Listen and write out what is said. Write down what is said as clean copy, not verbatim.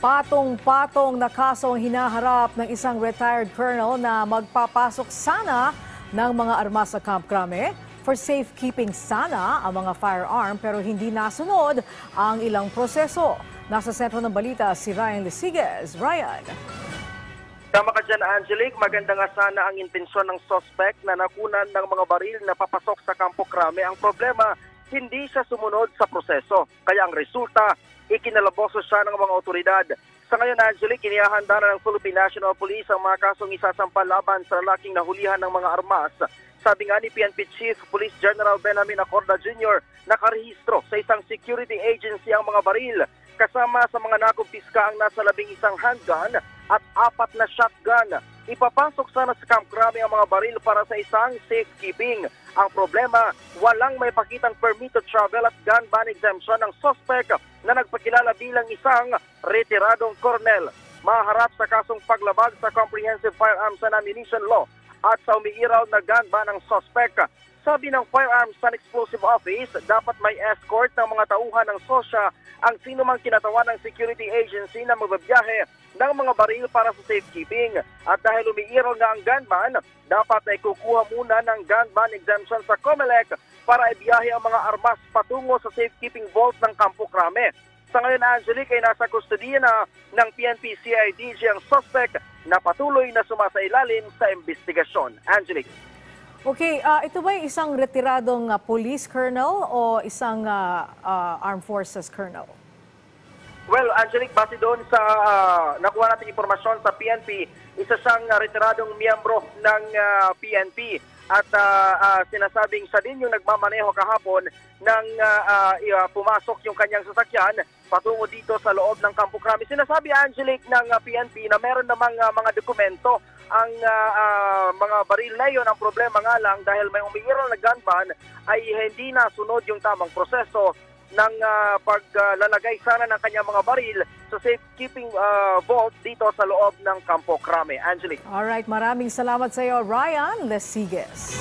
Patong-patong na kasong hinaharap ng isang retired colonel na magpapasok sana ng mga armas sa Camp Crame. For safekeeping sana ang mga firearm pero hindi nasunod ang ilang proseso. Nasa sentro ng balita si Ryan Lesiges. Ryan. Tama ka dyan, Angelique. Maganda nga sana ang intensyon ng suspect na nakunan ng mga baril na papasok sa Campo Crame. Ang problema, hindi siya sumunod sa proseso. Kaya ang resulta, ikinalaboso siya ng mga otoridad. Sa ngayon, Angelique, inihahanda na ng Philippine National Police ang mga kasong isasampa laban sa lalaking nahulihan ng mga armas. Sabi nga ni PNP Chief Police General Benjamin Acorda Jr., nakarehistro sa isang security agency ang mga baril. Kasama sa mga nakumpiska ang nasa 11 handgun at 4 na shotgun. Ipapasok sana sa Camp Crame ang mga baril para sa isang safekeeping. Ang problema, walang may pakitang permit to travel at gun ban exemption ng suspect na nagpakilala bilang isang retiradong colonel. Maharap sa kasong paglabag sa Comprehensive Firearms and Ammunition Law at sa umiiraw na gun ban ng suspect. Sabi ng Firearms and Explosive Office, dapat may escort ng mga tauhan ng SOSYA ang sinumang kinatawan ng security agency na magbabiyahe ng mga baril para sa safekeeping. At dahil umiiraw na ang gun ban, dapat ay kukuha muna ng gun ban exemption sa COMELEC para ibiyahe ang mga armas patungo sa safekeeping vault ng Campo Crame. Sa ngayon, Angelique, ay nasa kustodiya na ng PNP-CIDG ang suspect na patuloy na sumasailalim sa investigasyon. Angelique. Okay, ito ba isang retiradong police colonel o isang armed forces colonel? Well, Angelique, base doon sa nakuha nating impormasyon sa PNP, isa siyang retiradong miyembro ng PNP at sinasabing siya din yung nagmamaneho kahapon nang pumasok yung kanyang sasakyan patungo dito sa loob ng Campo Crame. Sinasabi, Angelique, ng PNP na meron namang mga dokumento ang mga baril na yun. Ang problema nga lang dahil may umiiral na gun ban ay hindi nasunod yung tamang proseso ng paglalagay sana ng kanyang mga baril sa safekeeping vault dito sa loob ng Campo Crame. Angelique. Alright, maraming salamat sa iyo, Ryan Lesiges.